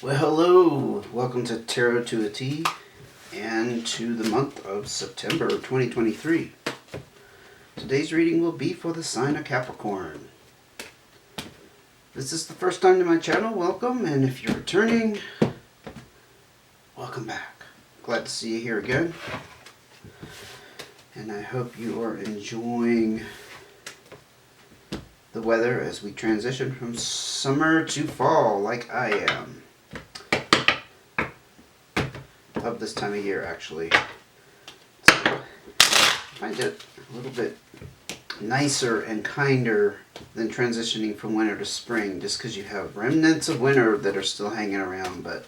Well, hello. Welcome to Tarot to a T and to the month of September 2023. Today's reading will be for the sign of Capricorn. This is the first time to my channel, welcome, and if you're returning, welcome back. Glad to see you here again. And I hope you are enjoying the weather as we transition from summer to fall like I am. Love this time of year, actually. So I find it a little bit nicer and kinder than transitioning from winter to spring, just because you have remnants of winter that are still hanging around, but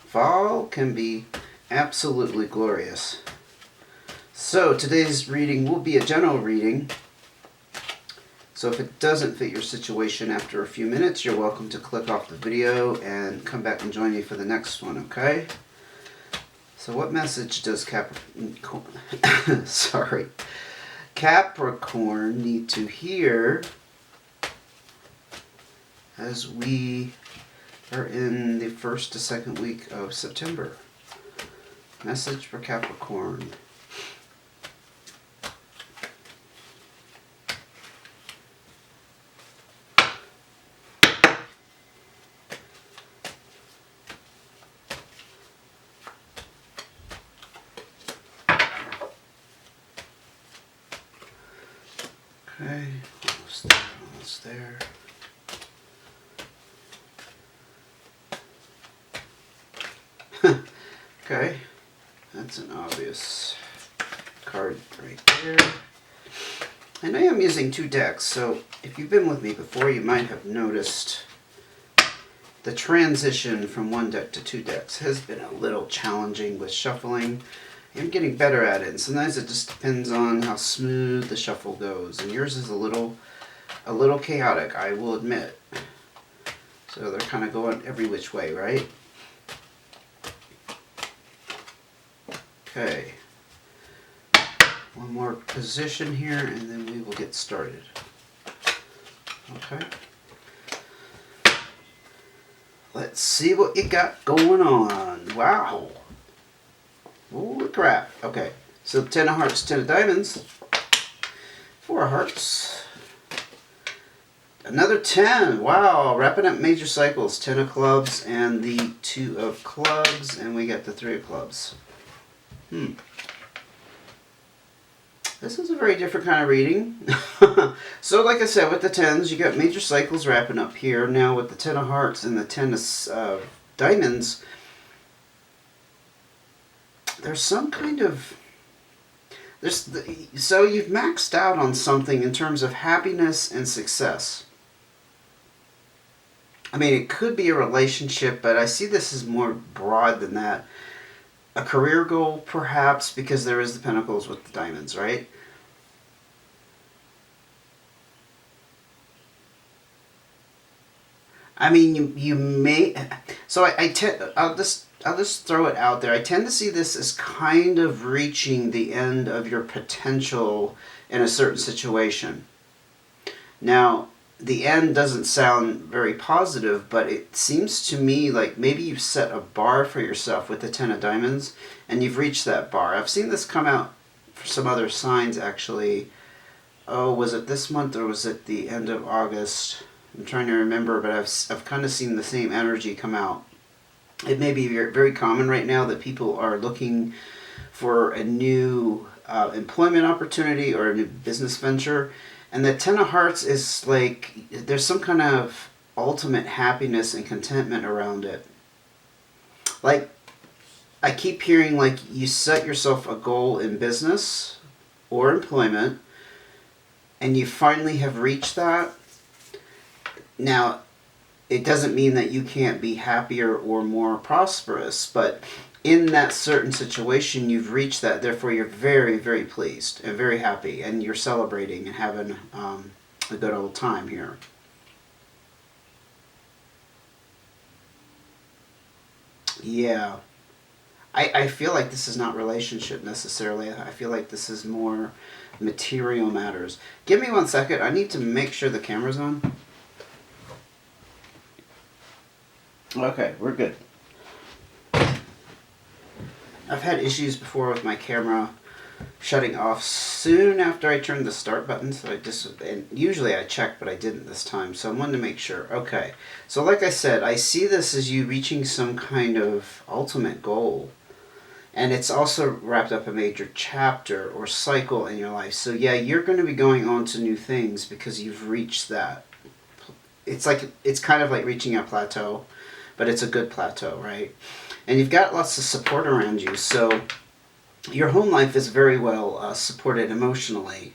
fall can be absolutely glorious. So today's reading will be a general reading. So if it doesn't fit your situation after a few minutes, you're welcome to click off the video and come back and join me for the next one, okay? So what message does Capricorn need to hear as we are in the first to second week of September? Message for Capricorn. Okay, almost there. Okay, that's an obvious card right there. I know I'm using two decks, so if you've been with me before, you might have noticed the transition from one deck to two decks has been a little challenging with shuffling. I'm getting better at it, and sometimes it just depends on how smooth the shuffle goes. And yours is a little chaotic, I will admit. So they're kind of going every which way, right? Okay. One more position here, and then we will get started. Okay. Let's see what you got going on. Wow. Holy crap. Okay, so 10 of hearts, 10 of diamonds, 4 of hearts, another 10. Wow, wrapping up major cycles. 10 of clubs and the 2 of clubs, and we got the 3 of clubs. This is a very different kind of reading. So like I said, with the 10s, you got major cycles wrapping up here. Now with the 10 of hearts and the 10 of diamonds, there's some kind of, so you've maxed out on something in terms of happiness and success. I mean, it could be a relationship, but I see this as more broad than that. A career goal, perhaps, because there is the pentacles with the diamonds, right? I mean, you may, so I'll just throw it out there. I tend to see this as kind of reaching the end of your potential in a certain situation. Now, the end doesn't sound very positive, but it seems to me like maybe you've set a bar for yourself with the 10 of diamonds, and you've reached that bar. I've seen this come out for some other signs, actually. Oh, was it this month or was it the end of August? I'm trying to remember, but I've kind of seen the same energy come out. It may be very common right now that people are looking for a new employment opportunity or a new business venture. And the 10 of hearts is like, there's some kind of ultimate happiness and contentment around it. Like, I keep hearing like you set yourself a goal in business or employment, and you finally have reached that. Now, it doesn't mean that you can't be happier or more prosperous, but in that certain situation, you've reached that. Therefore, you're very, very pleased and very happy, and you're celebrating and having a good old time here. Yeah. I feel like this is not relationship necessarily. I feel like this is more material matters. Give me 1 second. I need to make sure the camera's on. Okay, we're good. I've had issues before with my camera shutting off soon after I turned the start button, so and usually I check, but I didn't this time, so I wanted to make sure. Okay, so like I said, I see this as you reaching some kind of ultimate goal, and it's also wrapped up a major chapter or cycle in your life. So yeah, you're going to be going on to new things because you've reached that. It's kind of like reaching a plateau, but it's a good plateau, right? And you've got lots of support around you, so your home life is very well supported emotionally.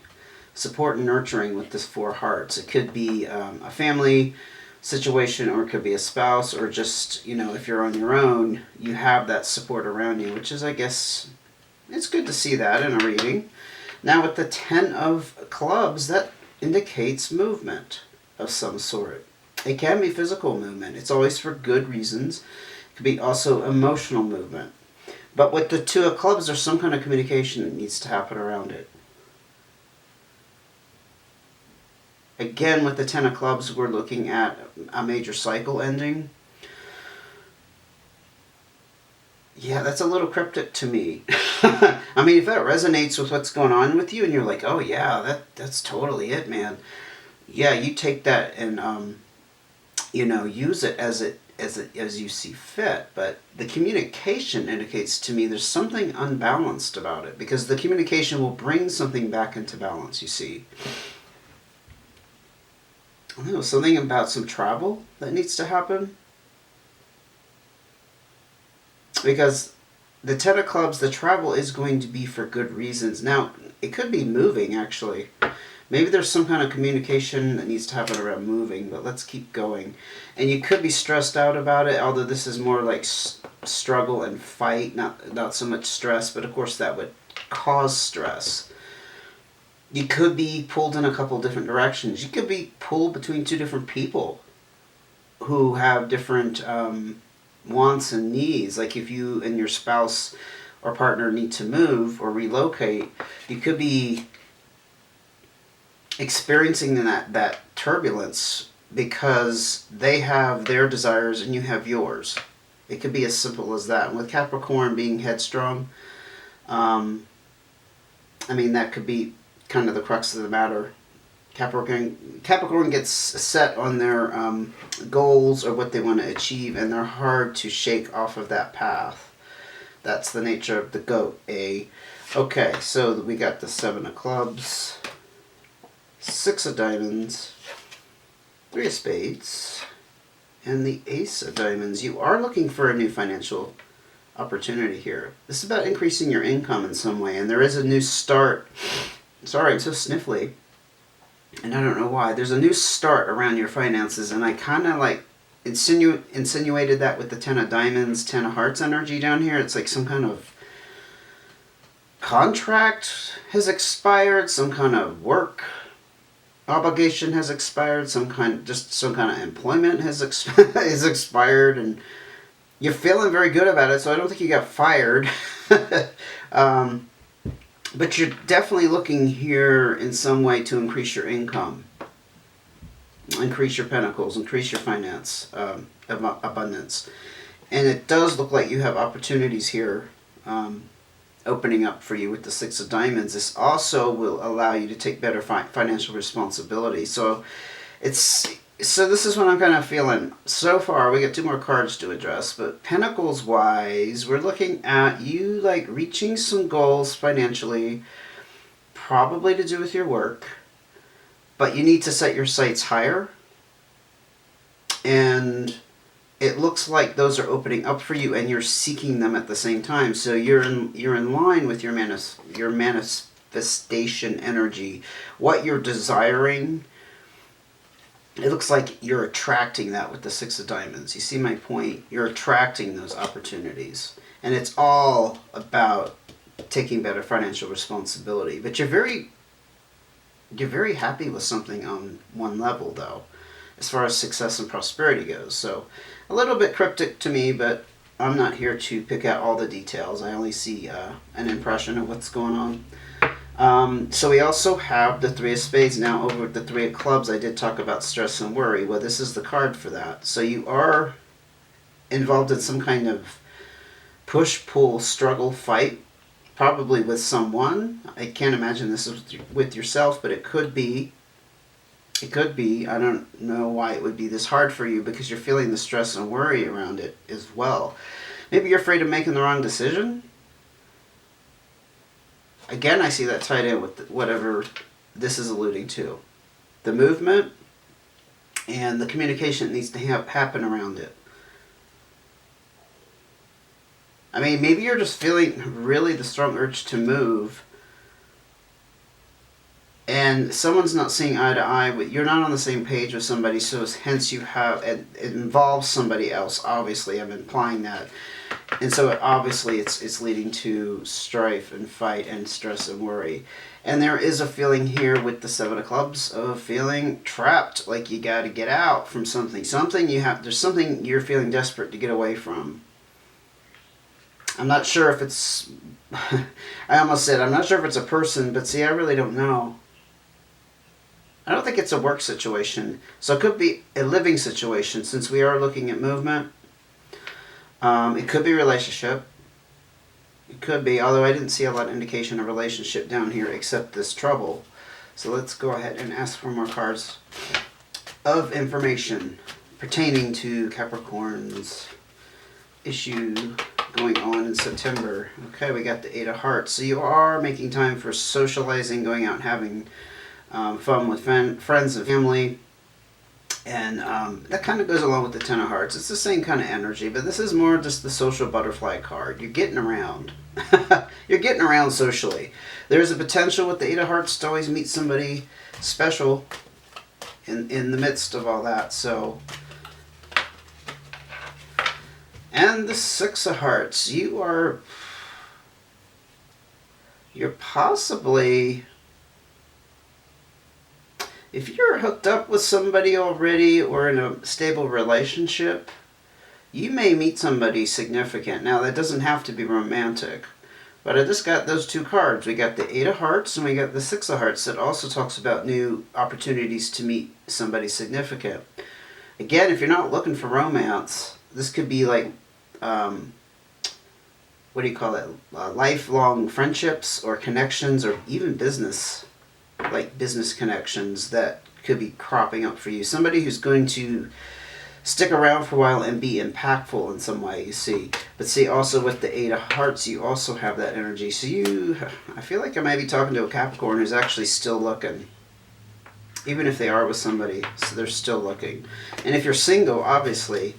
Support and nurturing with this Four Hearts. It could be a family situation, or it could be a spouse, or just, if you're on your own, you have that support around you, which is, I guess, it's good to see that in a reading. Now with the Ten of Clubs, that indicates movement of some sort. It can be physical movement. It's always for good reasons. It could be also emotional movement. But with the Two of Clubs, there's some kind of communication that needs to happen around it. Again, with the Ten of Clubs, we're looking at a major cycle ending. Yeah, that's a little cryptic to me. I mean, if that resonates with what's going on with you and you're like, oh yeah, that's totally it, man. Yeah, you take that and, use it as you see fit. But the communication indicates to me there's something unbalanced about it, because the communication will bring something back into balance, you see. I don't know, something about some travel that needs to happen. Because the Ten of Clubs, the travel is going to be for good reasons. Now, it could be moving, actually. Maybe there's some kind of communication that needs to happen around moving, but let's keep going. And you could be stressed out about it, although this is more like struggle and fight, not so much stress, but of course that would cause stress. You could be pulled in a couple different directions. You could be pulled between two different people who have different wants and needs. Like if you and your spouse or partner need to move or relocate, you could be experiencing that turbulence because they have their desires and you have yours. It could be as simple as that. And with Capricorn being headstrong, that could be kind of the crux of the matter. Capricorn gets set on their goals or what they want to achieve, and they're hard to shake off of that path. That's the nature of the goat, Okay, so we got the Seven of Clubs, Six of Diamonds, Three of Spades, and the Ace of Diamonds. You are looking for a new financial opportunity here. This is about increasing your income in some way, and there is a new start. Sorry, I'm so sniffly, and I don't know why. There's a new start around your finances, and I kind of like insinuated that with the Ten of Diamonds, Ten of Hearts energy down here. It's like some kind of contract has expired, some kind of work obligation has expired, some kind of employment has is expired, and you're feeling very good about it. So I don't think you got fired. But you're definitely looking here in some way to increase your income, increase your pentacles, increase your finance abundance. And it does look like you have opportunities here opening up for you with the Six of Diamonds. This also will allow you to take better financial responsibility. So this is what I'm kind of feeling. So far, we got two more cards to address, but Pentacles wise, we're looking at you like reaching some goals financially, probably to do with your work, but you need to set your sights higher, and it looks like those are opening up for you and you're seeking them at the same time. So you're in line with your manifestation energy, what you're desiring. It looks like you're attracting that with the Six of Diamonds. You see my point? You're attracting those opportunities. And it's all about taking better financial responsibility. But you're very happy with something on one level, though, as far as success and prosperity goes. So a little bit cryptic to me, but I'm not here to pick out all the details. I only see an impression of what's going on. So we also have the Three of Spades. Now over the Three of Clubs, I did talk about stress and worry. Well, this is the card for that. So you are involved in some kind of push, pull, struggle, fight, probably with someone. I can't imagine this is with yourself, but it could be. It could be. I don't know why it would be this hard for you, because you're feeling the stress and worry around it as well. Maybe you're afraid of making the wrong decision. Again, I see that tied in with whatever this is alluding to. The movement and the communication that needs to happen around it. I mean, maybe you're just feeling really the strong urge to move, and someone's not seeing eye to eye with, you're not on the same page with somebody, so hence you have, it involves somebody else, obviously, I'm implying that. And so obviously it's leading to strife and fight and stress and worry. And there is a feeling here with the Seven of Clubs of feeling trapped, like you got to get out from something. There's something you're feeling desperate to get away from. I'm not sure if it's, I almost said, I'm not sure if it's a person, but see, I really don't know. I don't think it's a work situation. So it could be a living situation, since we are looking at movement. It could be a relationship. It could be, although I didn't see a lot of indication of relationship down here except this trouble. So let's go ahead and ask for more cards of information pertaining to Capricorn's issue going on in September. Okay, we got the Eight of Hearts. So you are making time for socializing, going out and having fun with friends and family. And that kind of goes along with the Ten of Hearts. It's the same kind of energy, but this is more just the social butterfly card. You're getting around. You're getting around socially. There's a potential with the Eight of Hearts to always meet somebody special in the midst of all that. So, and the Six of Hearts. You're possibly, if you're hooked up with somebody already or in a stable relationship, you may meet somebody significant. Now, that doesn't have to be romantic, but I just got those two cards. We got the Eight of Hearts and we got the Six of Hearts that also talks about new opportunities to meet somebody significant. Again, if you're not looking for romance, this could be like, what do you call it? Lifelong friendships or connections, or even business, like business connections that could be cropping up for you. Somebody who's going to stick around for a while and be impactful in some way, you see. But see, also with the Eight of Hearts, you also have that energy. So I feel like I might be talking to a Capricorn who's actually still looking. Even if they are with somebody, so they're still looking. And if you're single, obviously,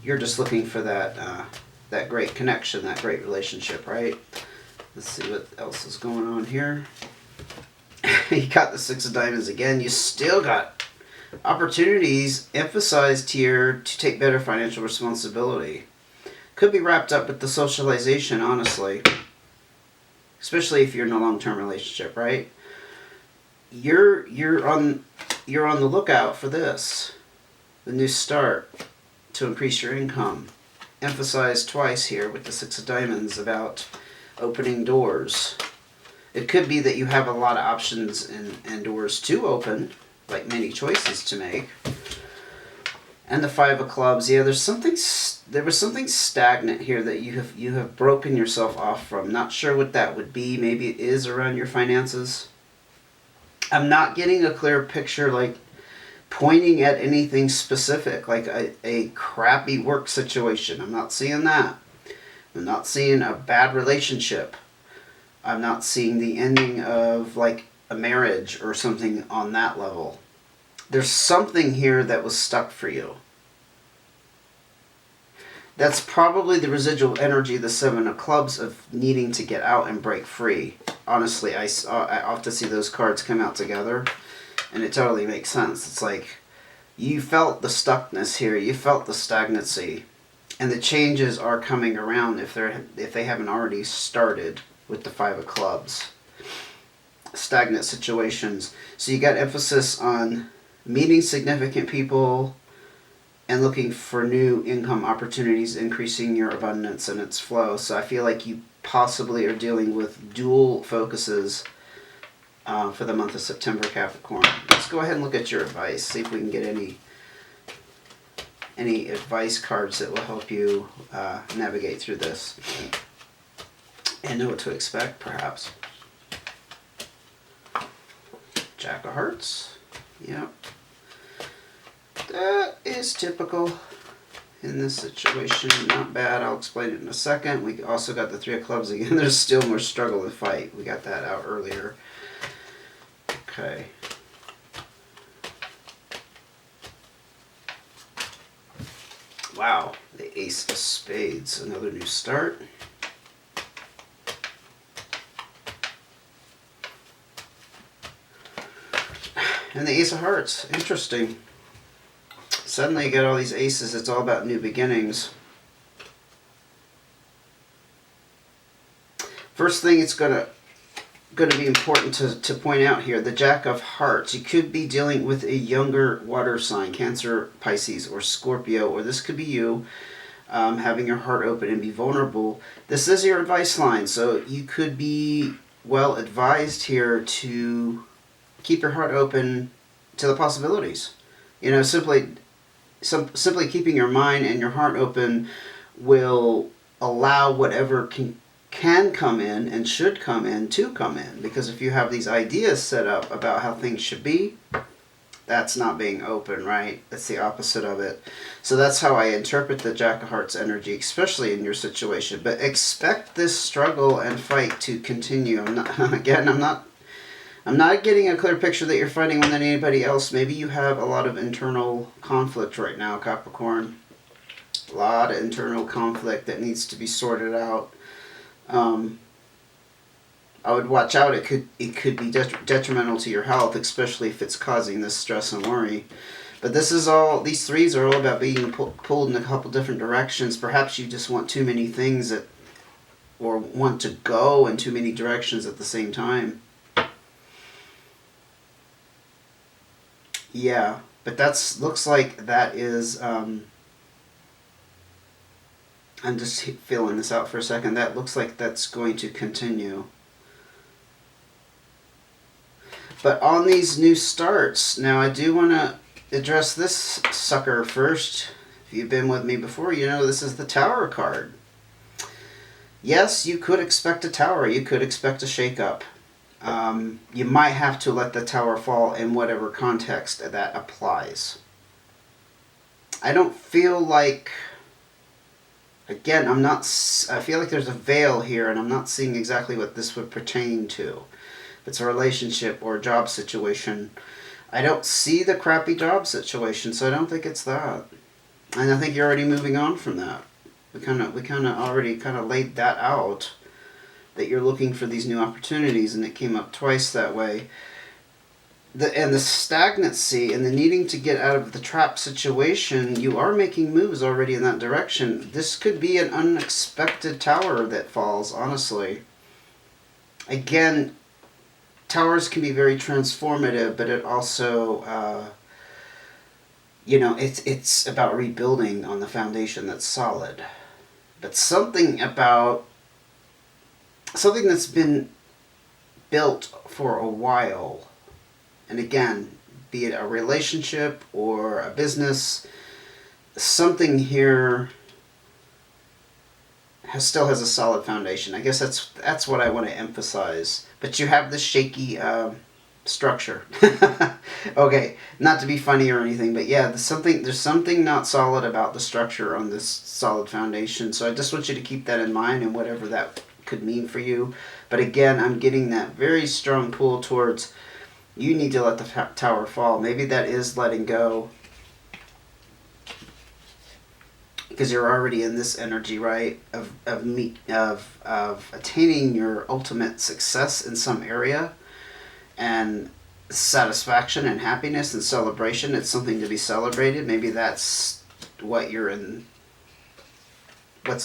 you're just looking for that great connection, that great relationship, right? Let's see what else is going on here. You got the Six of Diamonds again. You still got opportunities emphasized here to take better financial responsibility. Could be wrapped up with the socialization, honestly. Especially if you're in a long-term relationship, right? You're on the lookout for this. The new start to increase your income. Emphasized twice here with the Six of Diamonds about opening doors. It could be that you have a lot of options and doors to open, like many choices to make. And the Five of Clubs, yeah, there was something stagnant here that you have broken yourself off from. Not sure what that would be. Maybe it is around your finances. I'm not getting a clear picture, like pointing at anything specific, like a crappy work situation. I'm not seeing that. I'm not seeing a bad relationship. I'm not seeing the ending of like a marriage or something on that level. There's something here that was stuck for you. That's probably the residual energy of the Seven of Clubs of needing to get out and break free. Honestly, I often see those cards come out together, and it totally makes sense. It's like you felt the stuckness here, you felt the stagnancy, and the changes are coming around if they haven't already started with the Five of Clubs. Stagnant situations. So you got emphasis on meeting significant people and looking for new income opportunities, increasing your abundance and its flow. So I feel like you possibly are dealing with dual focuses for the month of September, Capricorn. Let's go ahead and look at your advice, see if we can get any advice cards that will help you navigate through this and know what to expect, perhaps. Jack of Hearts. Yep. That is typical in this situation. Not bad. I'll explain it in a second. We also got the Three of Clubs again. There's still more struggle to fight. We got that out earlier. Okay. Wow. The Ace of Spades. Another new start. And the Ace of Hearts. Interesting. Suddenly you get all these aces. It's all about new beginnings. First thing it's going to be important to point out here, the Jack of Hearts. You could be dealing with a younger water sign, Cancer, Pisces, or Scorpio, or this could be you having your heart open and be vulnerable. This is your advice line, so you could be well advised here to keep your heart open to the possibilities. You know, simply keeping your mind and your heart open will allow whatever can come in and should come in to come in. Because if you have these ideas set up about how things should be, that's not being open, right? That's the opposite of it. So that's how I interpret the Jack of Hearts energy, especially in your situation. But expect this struggle and fight to continue. I'm not getting a clear picture that you're fighting with anybody else. Maybe you have a lot of internal conflict right now, Capricorn. A lot of internal conflict that needs to be sorted out. I would watch out. It could be detrimental to your health, especially if it's causing this stress and worry. But these threes are all about being pulled in a couple different directions. Perhaps you just want too many things or want to go in too many directions at the same time. Yeah, but looks like that is, I'm just feeling this out for a second. That looks like that's going to continue. But on these new starts, now I do want to address this sucker first. If you've been with me before, you know this is the Tower card. Yes, you could expect a Tower. You could expect a shakeup. You might have to let the Tower fall in whatever context that applies. I don't feel like, again, I feel like there's a veil here and I'm not seeing exactly what this would pertain to. If it's a relationship or a job situation, I don't see the crappy job situation, so I don't think it's that. And I think you're already moving on from that. We kind of already laid that out, that you're looking for these new opportunities, and it came up twice that way. The stagnancy and the needing to get out of the trap situation, you are making moves already in that direction. This could be an unexpected Tower that falls, honestly. Again, Towers can be very transformative, but it also, it's about rebuilding on the foundation that's solid. But something that's been built for a while, and again, be it a relationship or a business, something here still has a solid foundation. I guess that's what I want to emphasize. But you have this shaky structure. Okay, not to be funny or anything, but yeah, there's something not solid about the structure on this solid foundation. So I just want you to keep that in mind and whatever that could mean for you. But again, I'm getting that very strong pull towards you need to let the Tower fall. Maybe that is letting go, because you're already in this energy, right, of attaining your ultimate success in some area, and satisfaction and happiness and celebration. It's something to be celebrated. Maybe that's what's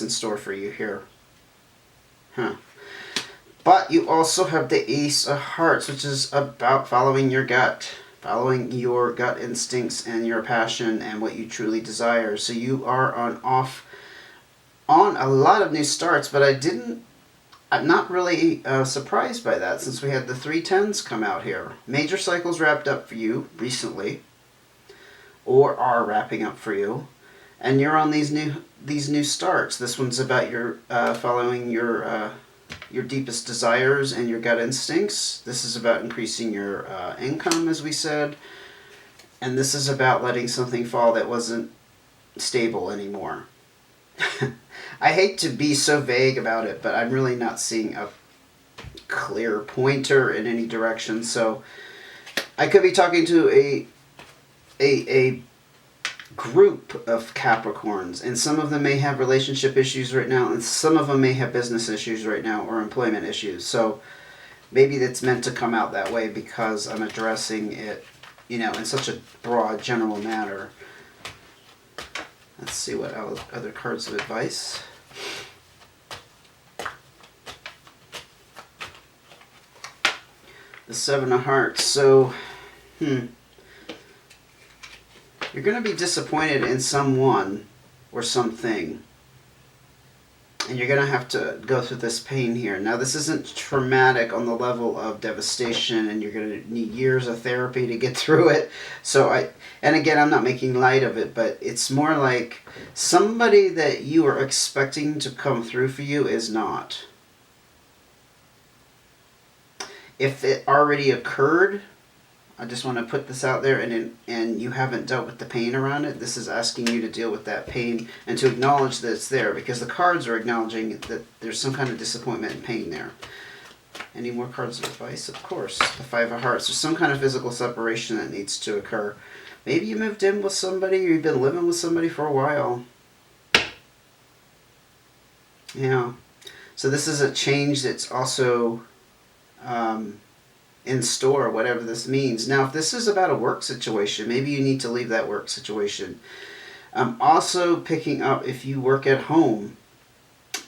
in store for you here. But you also have the Ace of Hearts, which is about following your gut instincts and your passion and what you truly desire. So you are on a lot of new starts, but I'm not really surprised by that, since we had the 3 10s come out here. Major cycles wrapped up for you recently, or are wrapping up for you. and you're on these new starts. This one's about your following your deepest desires and your gut instincts. This is about increasing your income, as we said, and this is about letting something fall that wasn't stable anymore. I hate to be so vague about it, but I'm really not seeing a clear pointer in any direction. So I could be talking to a group of Capricorns, and some of them may have relationship issues right now, and some of them may have business issues right now or employment issues. So maybe that's meant to come out that way because I'm addressing it, in such a broad, general manner. Let's see what other cards of advice. The Seven of Hearts. So, you're going to be disappointed in someone or something. And you're going to have to go through this pain here. Now, this isn't traumatic on the level of devastation, and you're going to need years of therapy to get through it. And again, I'm not making light of it, but it's more like somebody that you are expecting to come through for you is not. If it already occurred, I just want to put this out there, and you haven't dealt with the pain around it, this is asking you to deal with that pain and to acknowledge that it's there, because the cards are acknowledging that there's some kind of disappointment and pain there. Any more cards of advice? Of course. The Five of Hearts. There's some kind of physical separation that needs to occur. Maybe you moved in with somebody, or you've been living with somebody for a while. Yeah. So this is a change that's also in store, whatever this means. Now, if this is about a work situation, maybe you need to leave that work situation. I'm also picking up, if you work at home,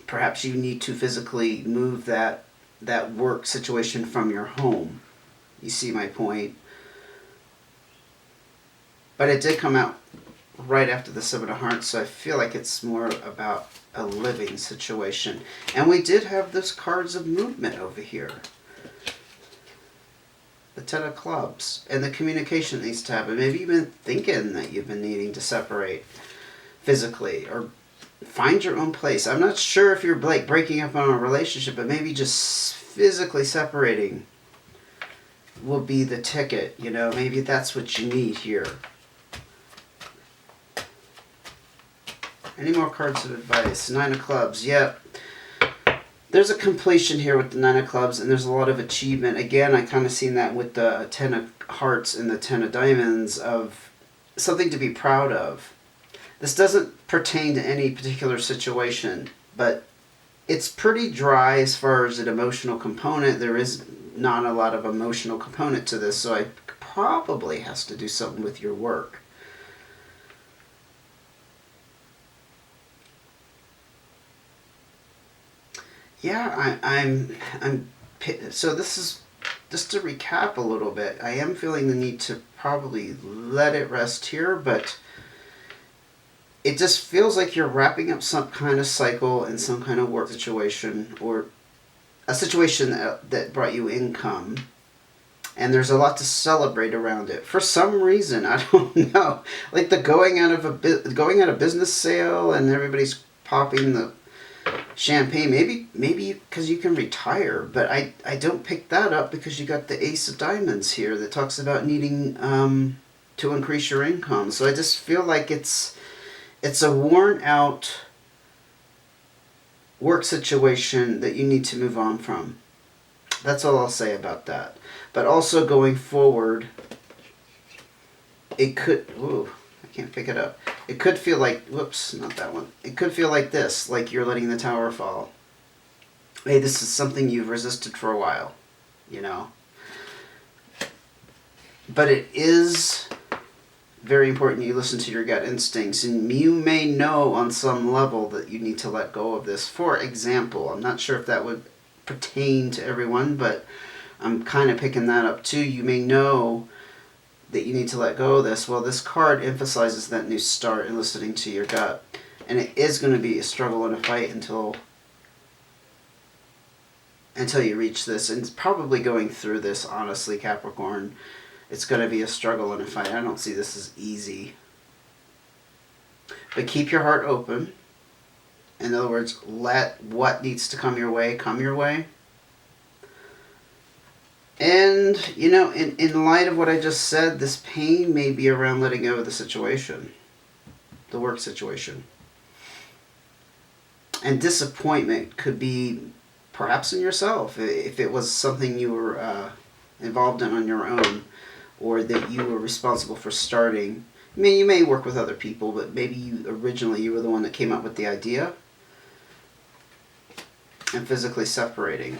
perhaps you need to physically move that work situation from your home. You see my point? But it did come out right after the Seven of Hearts, so I feel like it's more about a living situation. And we did have those cards of movement over here. The Ten of Clubs, and the communication needs to happen. Maybe you've been thinking that you've been needing to separate physically or find your own place. I'm not sure if you're breaking up on a relationship, but maybe just physically separating will be the ticket. Maybe that's what you need here. Any more cards of advice? Nine of Clubs. Yep. There's a completion here with the Nine of Clubs, and there's a lot of achievement. Again, I kind of seen that with the Ten of Hearts and the Ten of Diamonds, of something to be proud of. This doesn't pertain to any particular situation, but it's pretty dry as far as an emotional component. There is not a lot of emotional component to this, so it probably has to do something with your work. Yeah, I'm so this is, just to recap a little bit, I am feeling the need to probably let it rest here, but it just feels like you're wrapping up some kind of cycle in some kind of work situation, or a situation that brought you income, and there's a lot to celebrate around it. For some reason, I don't know, like the going out of business sale, and everybody's popping the champagne, maybe because you can retire, but I don't pick that up because you got the Ace of Diamonds here that talks about needing to increase your income. So I just feel like it's a worn out work situation that you need to move on from. That's all I'll say about that. But also going forward, it could, I can't pick it up. It could feel like, whoops, not that one. It could feel like this, like you're letting the tower fall. Hey, this is something you've resisted for a while, But it is very important you listen to your gut instincts, and you may know on some level that you need to let go of this. For example, I'm not sure if that would pertain to everyone, but I'm kind of picking that up too. You may know that you need to let go of this. Well, this card emphasizes that new start and listening to your gut. And it is going to be a struggle and a fight until you reach this. And it's probably going through this, honestly, Capricorn. It's going to be a struggle and a fight. I don't see this as easy. But keep your heart open. In other words, let what needs to come your way come your way. And, in light of what I just said, this pain may be around letting go of the situation, the work situation. And disappointment could be perhaps in yourself, if it was something you were involved in on your own, or that you were responsible for starting. I mean, you may work with other people, but maybe originally you were the one that came up with the idea. And physically separating.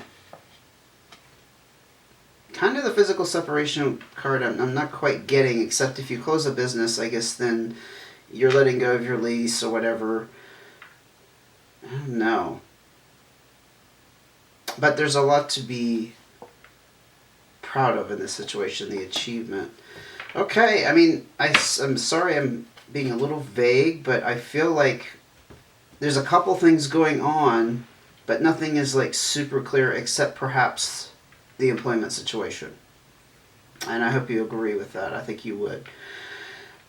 Kind of the physical separation card I'm not quite getting, except if you close a business, I guess then you're letting go of your lease or whatever. I don't know. But there's a lot to be proud of in this situation, the achievement. Okay, I mean, I'm sorry I'm being a little vague, but I feel like there's a couple things going on, but nothing is like super clear except perhaps the employment situation. And I hope you agree with that. I think you would.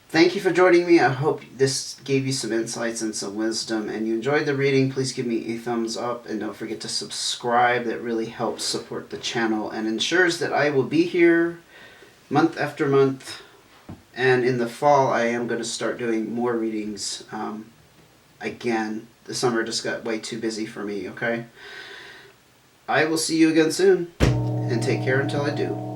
Thank you for joining me. I hope this gave you some insights and some wisdom, and you enjoyed the reading. Please give me a thumbs up, and don't forget to subscribe. That really helps support the channel and ensures that I will be here month after month. And in the fall, I am going to start doing more readings again. The summer just got way too busy for me, okay? I will see you again soon, and take care until I do.